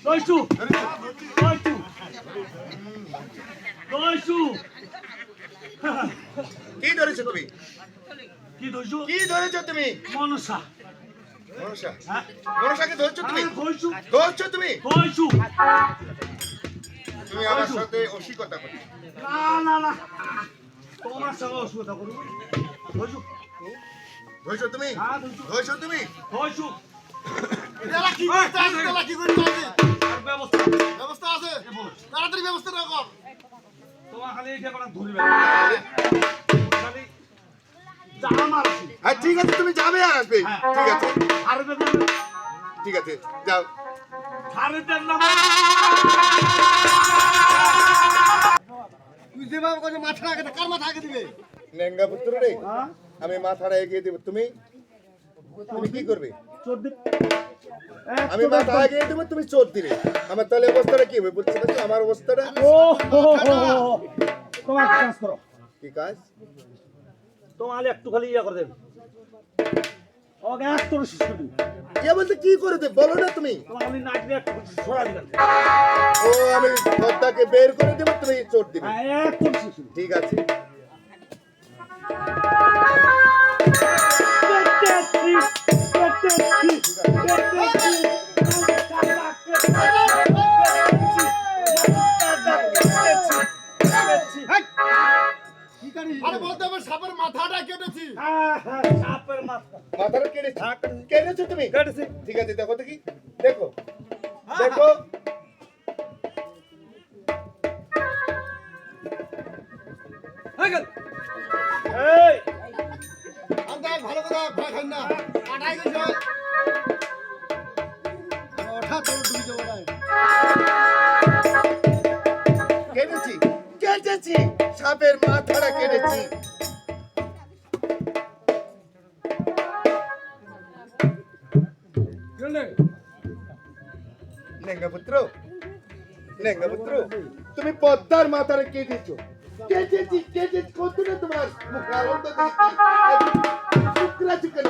দইছু দইছু দইছু কি ধরেছো তুমি? কি দইছু কি ধরেছো তুমি? মনসা মনসা। হ্যাঁ মনসাকে ধরছো তুমি? দইছু ধরছো তুমি? দইছু তুমি আমার সাথে অসিকতা করছো। না না না তোমার সঙ্গে অসুবিধা করবো দইছু ধরছো তুমি? হ্যাঁ দইছু ধরছো তুমি? দইছু এলা কি করতে আছে? এলা কি করতে আছে? আর ব্যবস্থা ব্যবস্থা আছে? তাড়াতাড়ি ব্যবস্থা কর। তোমার খালি এটা কোন ধরিবে খালি জামা মারছি হ্যাঁ ঠিক আছে, তুমি যাবে আর আসবে। হ্যাঁ। ঠিক আছে, আর বেদনা ঠিক আছে, যাও। ছাড়ে দেন না তুই যে বাবা করে মাথা আগে দে, কার মাথা আগে দিবে? নেঙ্গা পুত্র রে, হ্যাঁ আমি মাথাটা এগিয়ে দেব, তুমি তুমি কি করবে? চোদ্দ আমি মাথা এগিয়ে দেবো, তুমি চোর দিলে। আমার তাহলে অবস্থাটা কি হবে বুঝতে পারছো? আমার অবস্থাটা ও তোমার কাজ করো কি কাজ? তোমার একটু খালি ইয়া করে দেবে ওকে একটু শিশু দিই কে বলতে কি করে দেব বলো না তুমি? তোমার খালি নাচবে একটু সরা দিবেন ও আমি পদ্মাকে বের করে দেবো, তুমি চোর দিবে। হ্যাঁ একটু শিশু ঠিক আছে, কি করিস? আরে বলতে হবে সাপের মাথাটা কেটেছি। সাপের মাথা মাথাটা কেটেছি। কেটেছো তুমি? কেটেছি ঠিক আছে, দেখো দেখি, দেখো দেখো। এই আন্দা ভালো করে ভয় খান না। কাটাই গেছে। ওঠা তো ডুবে যাবে না। কেটেছি কেটেছি, সাপের মাথাটা কেটেছি। নেঙ্গাপুত্র, নেঙ্গাপুত্র, তুমি পদ্মার মাথাটা কেটেছো। কেটেছি কেটেছি, কত না তোমার মুখ আনন্দ দেখছি। টুকরা টুকরা